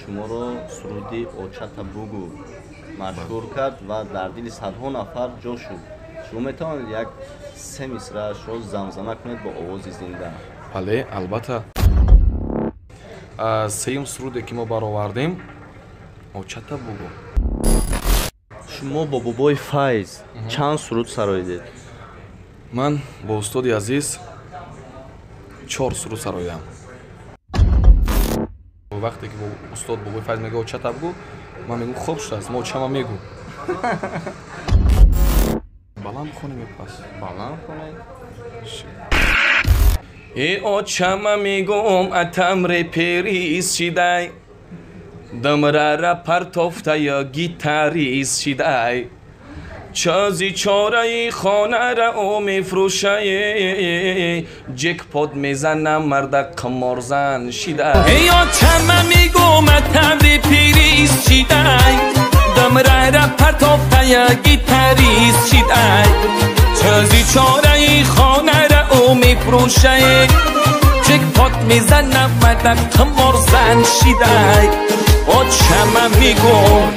шуморо суруди Очата бугу машҳур кард ва дар дили садҳо нафар ҷо шуд. Шумо метавонед як се мисраашро замзама кунед бо овози зинда? бале, албатта. Сеюм суруде ки мо баровардем Очата бугу. Шумо бо бобои Файз чанд суруд сароидед? Ман бо устоди азиз 4 суруд сароидам. Вақте ки устод бобои Файз мега Очата бугу, ман мегум хуб шудааст, мо чама мегу. Баланд хонем пас. Баланд хонем. Очама мегум атамре перис шидай. Дамрара партофта я гитарист шидай. Чази чораи хонара о мефрушай. Джекпот мезанам марда қиморзан шидай. Очама мегум атамре перис шидай. Дамрара партофта я гитарист шидай. Чази чораи хонара о мефрушай. Джекпот мезанам марда қиморзан шидай. Очама мегум